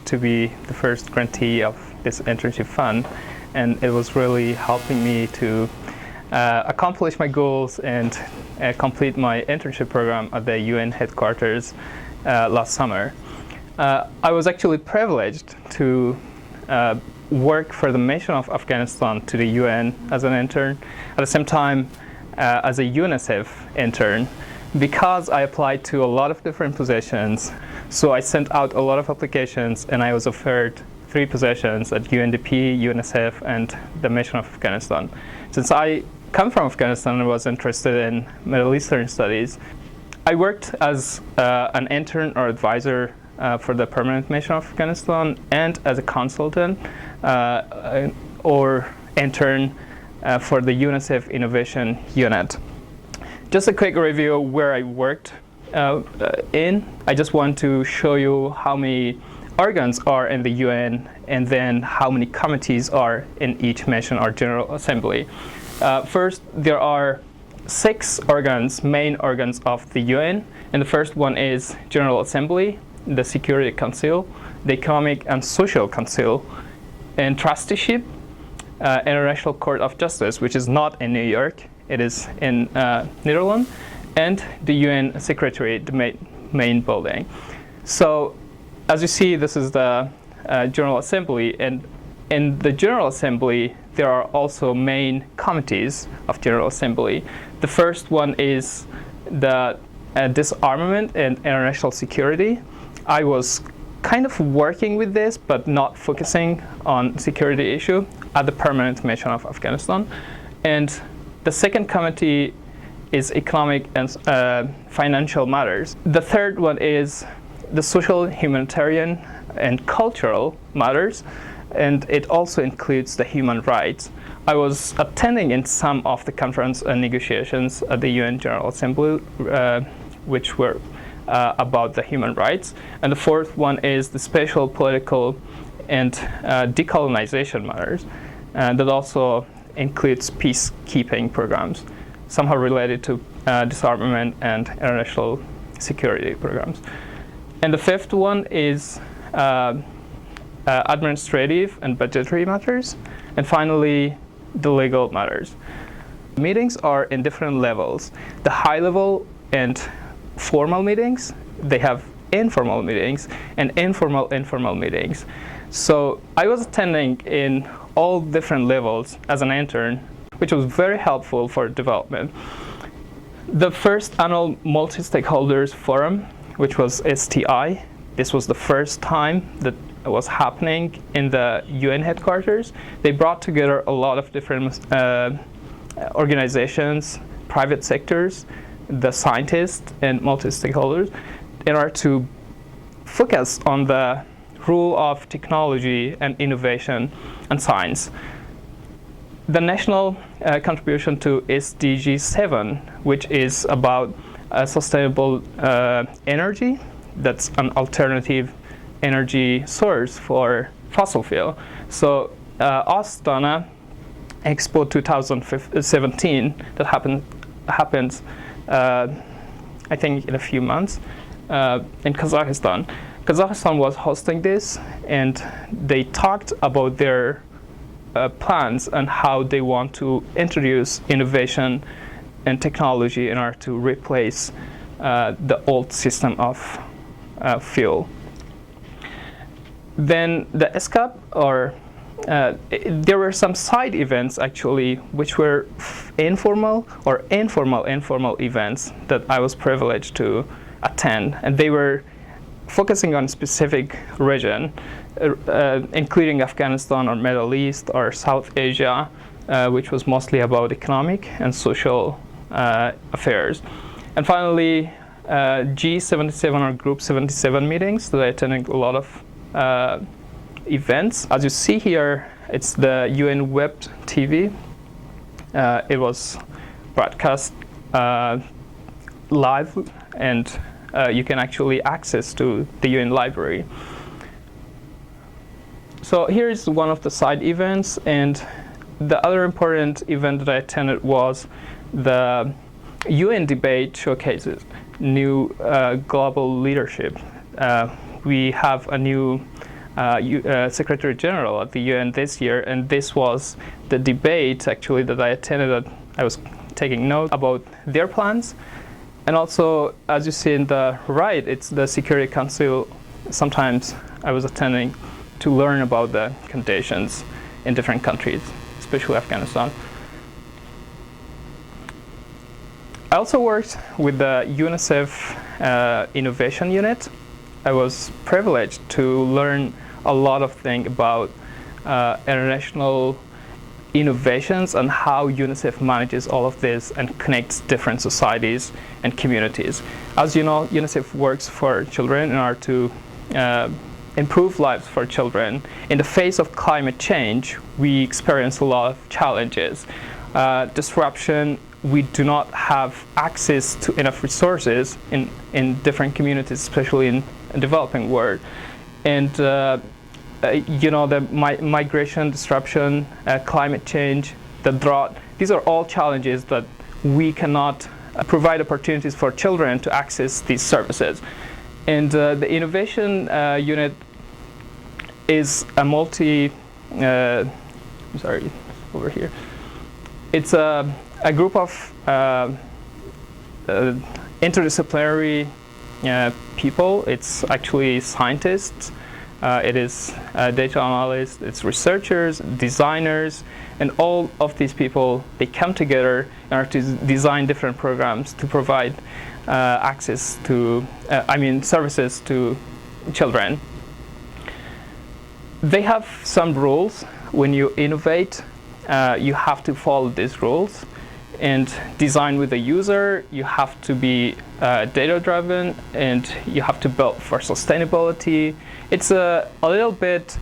to be the first grantee of this internship fund, and it was really helping me to accomplish my goals and complete my internship program at the UN headquarters last summer. I was actually privileged to work for the Mission of Afghanistan to the UN as an intern, at the same time as a UNICEF intern, because I applied to a lot of different positions. So I sent out a lot of applications, and I was offered 3 positions at UNDP, UNICEF, and the Mission of Afghanistan. Since I come from Afghanistan and was interested in Middle Eastern studies, I worked as an intern or advisor for the Permanent Mission of Afghanistan, and as a consultant or intern for the UNICEF Innovation Unit. Just a quick review where I worked in. I just want to show you how many organs are in the UN, and then how many committees are in each mission or General Assembly. First, there are 6 organs, main organs of the UN, and the first one is General Assembly, the Security Council, the Economic and Social Council, and Trusteeship, International Court of Justice, which is not in New York, it is in Netherlands, and the UN Secretariat, the main building. So, as you see, this is the General Assembly, and in the General Assembly, there are also main committees of General Assembly. The first one is the disarmament and international security. I was kind of working with this, but not focusing on security issue at the Permanent Mission of Afghanistan. And the second committee is economic and financial matters. The third one is the social, humanitarian, and cultural matters, and it also includes the human rights. I was attending in some of the conference and negotiations at the UN General Assembly, which were about the human rights. And the fourth one is the spatial, political, and decolonization matters. That also includes peacekeeping programs, somehow related to disarmament and international security programs. And the fifth one is administrative and budgetary matters. And finally, the legal matters. Meetings are in different levels. The high level and formal meetings, they have informal meetings, and informal meetings. So I was attending in all different levels as an intern, which was very helpful for development. The first annual multi-stakeholders forum, which was STI, this was the first time that it was happening in the UN headquarters. They brought together a lot of different organizations, private sectors, the scientists, and multi-stakeholders in order to focus on the role of technology and innovation and science. The national contribution to SDG 7, which is about sustainable energy, that's an alternative energy source for fossil fuel. So Astana Expo 2017 that happens I think in a few months in Kazakhstan. Kazakhstan was hosting this, and they talked about their plans and how they want to introduce innovation and technology in order to replace the old system of fuel. Then the ESCAP, or there were some side events actually, which were informal events that I was privileged to attend, and they were focusing on specific region, including Afghanistan or Middle East or South Asia, which was mostly about economic and social affairs. And finally, G77 or Group 77 meetings that I attended a lot of events. As you see here, it's the UN Web TV. It was broadcast live, and you can actually access to the UN library. So here is one of the side events, and the other important event that I attended was the UN debate showcases new global leadership. We have a new Secretary General at the UN this year, and this was the debate actually that I attended. That I was taking note about their plans, and also, as you see in the right, it's the Security Council. Sometimes I was attending to learn about the conditions in different countries, especially Afghanistan. I also worked with the UNICEF Innovation Unit. I was privileged to learn a lot of things about international innovations and how UNICEF manages all of this and connects different societies and communities. As you know, UNICEF works for children in order to improve lives for children. In the face of climate change, we experience a lot of challenges. Disruption, we do not have access to enough resources in different communities, especially in the developing world. And you know, the migration disruption, climate change, the drought, these are all challenges that we cannot provide opportunities for children to access these services. And the innovation unit is a over here. It's a group of interdisciplinary people. It's actually scientists. It is data analysts, it's researchers, designers, and all of these people, they come together in order to design different programs to provide access to, services to children. They have some rules. When you innovate, you have to follow these rules. And design with the user, you have to be data-driven, and you have to build for sustainability. It's a little bit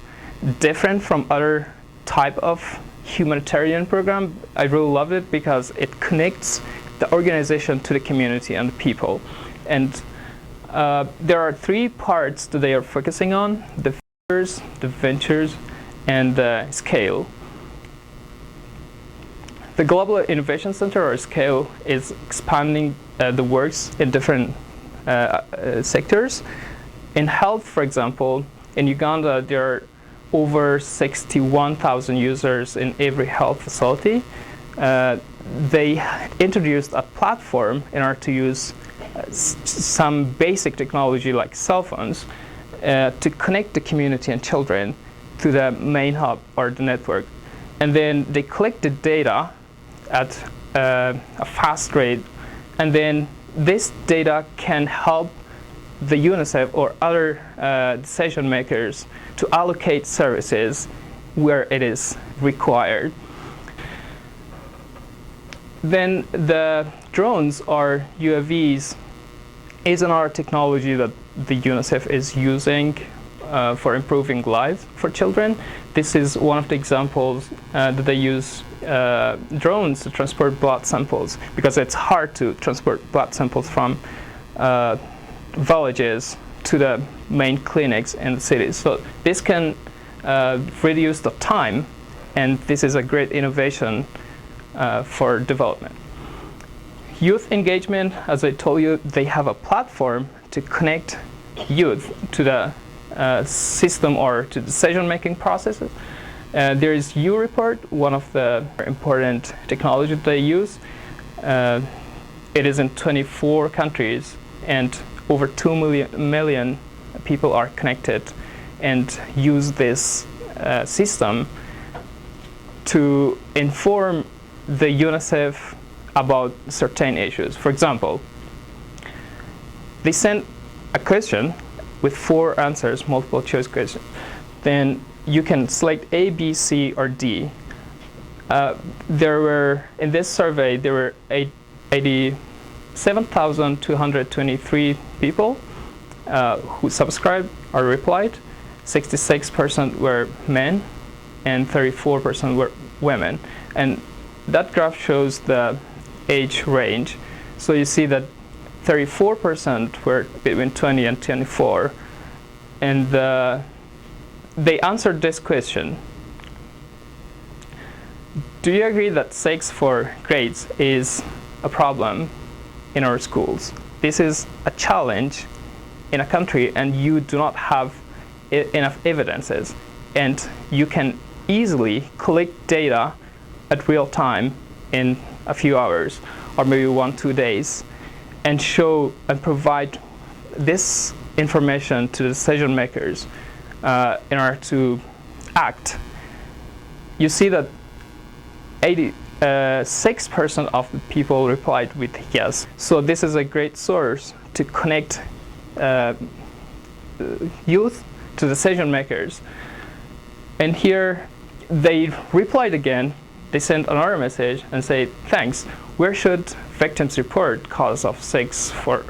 different from other type of humanitarian program. I really love it because it connects the organization to the community and the people. And there are three parts that they are focusing on: the features, the ventures, and the scale. The Global Innovation Center, or SCALE, is expanding the works in different sectors. In health, for example, in Uganda, there are over 61,000 users in every health facility. They introduced a platform in order to use some basic technology like cell phones to connect the community and children to the main hub or the network. And then they collect the data at a fast rate, and then this data can help the UNICEF or other decision makers to allocate services where it is required. Then the drones or UAVs is another technology that the UNICEF is using for improving lives for children. This is one of the examples that they use drones to transport blood samples, because it's hard to transport blood samples from villages to the main clinics in the cities. So this can reduce the time, and this is a great innovation for development. Youth engagement, as I told you, they have a platform to connect youth to the system or to decision-making processes. There is U-Report, one of the important technologies they use. It is in 24 countries, and over 2 million people are connected and use this system to inform the UNICEF about certain issues. For example, they send a question with 4 answers, multiple choice question. Then you can select A, B, C, or D. In this survey, there were 87,223 people who subscribed or replied. 66% were men, and 34% were women. And that graph shows the age range. So you see that 34% were between 20 and 24, and they answered this question: do you agree that sex for grades is a problem in our schools? This is a challenge in a country, and you do not have enough evidences, and you can easily collect data at real time in a few hours or maybe 1-2 days, and show and provide this information to the decision makers in order to act. You see that 86% of the people replied with yes. So this is a great source to connect youth to decision makers. And here they replied again. They sent another message and say, thanks, where should victims report cause of 6 for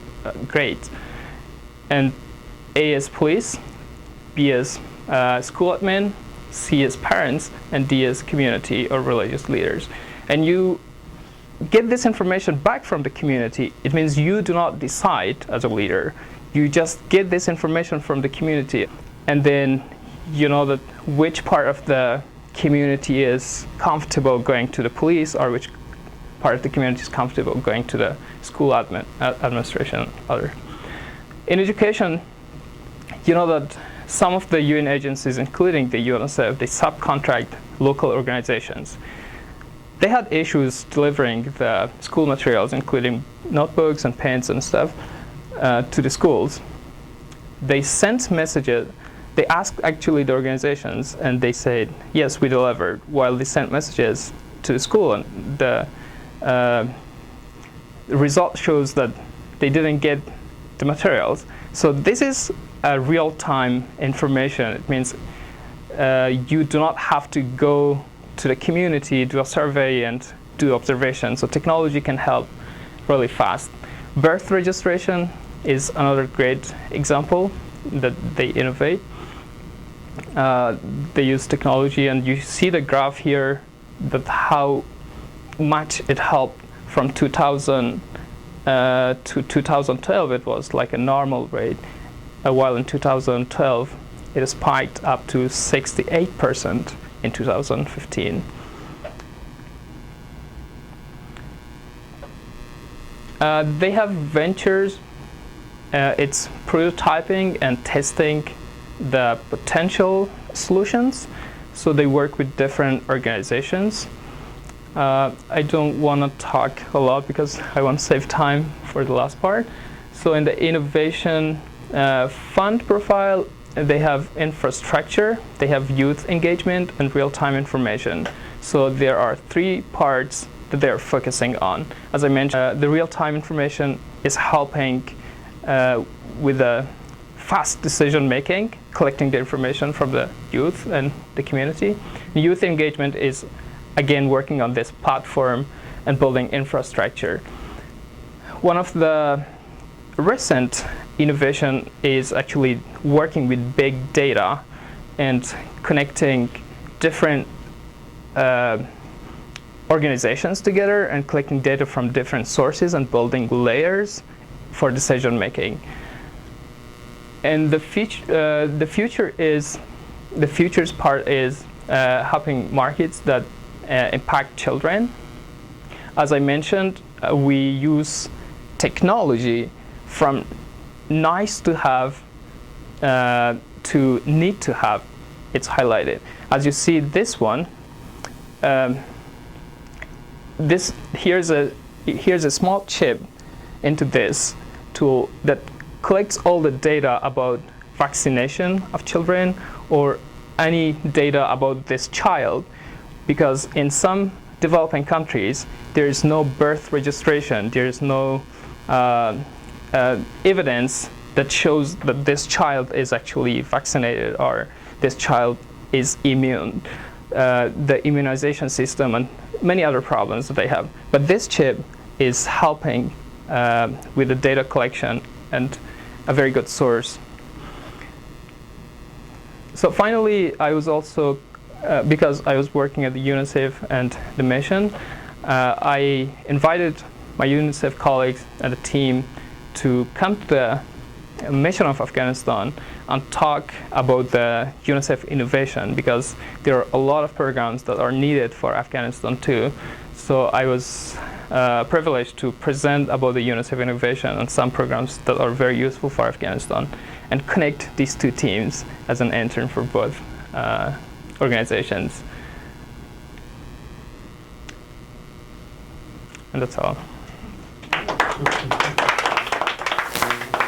grades? And A is police, B is school admin, C is parents, and D is community or religious leaders. And you get this information back from the community. It means you do not decide as a leader. You just get this information from the community, and then you know that which part of the community is comfortable going to the police, or which part of the community is comfortable going to the school administration. In education, you know that some of the UN agencies, including the UNICEF, they subcontract local organizations. They had issues delivering the school materials, including notebooks and pens and stuff, to the schools. They sent messages. They asked actually the organizations, and they said, yes, we delivered, while they sent messages to the school, and the result shows that they didn't get the materials. So this is a real-time information. It means you do not have to go to the community, do a survey, and do observation. So technology can help really fast. Birth registration is another great example that they innovate. They use technology, and you see the graph here that how much it helped from 2000 to 2012. It was like a normal rate, while in 2012 it spiked up to 68% in 2015. They have ventures. It's prototyping and testing the potential solutions. So they work with different organizations. I don't want to talk a lot because I want to save time for the last part. So in the innovation fund profile, they have infrastructure, they have youth engagement, and real-time information. So there are 3 parts that they're focusing on. As I mentioned, the real-time information is helping with the fast decision making, collecting the information from the youth and the community. Youth engagement is again working on this platform and building infrastructure. One of the recent innovation is actually working with big data and connecting different organizations together and collecting data from different sources and building layers for decision making. And the futures part is helping markets that impact children. As I mentioned, we use technology from nice to have to need to have. It's highlighted. As you see, this one, here's a small chip into this tool that collects all the data about vaccination of children or any data about this child, because in some developing countries there is no birth registration, there is no evidence that shows that this child is actually vaccinated or this child is immune. The immunization system and many other problems that they have. But this chip is helping with the data collection and a very good source. So finally, I was also, because I was working at the UNICEF and the mission, I invited my UNICEF colleagues and the team to come to the mission of Afghanistan and talk about the UNICEF innovation, because there are a lot of programs that are needed for Afghanistan too. So I was privileged to present about the UNICEF innovation and some programs that are very useful for Afghanistan, and connect these two teams as an intern for both organizations. And that's all.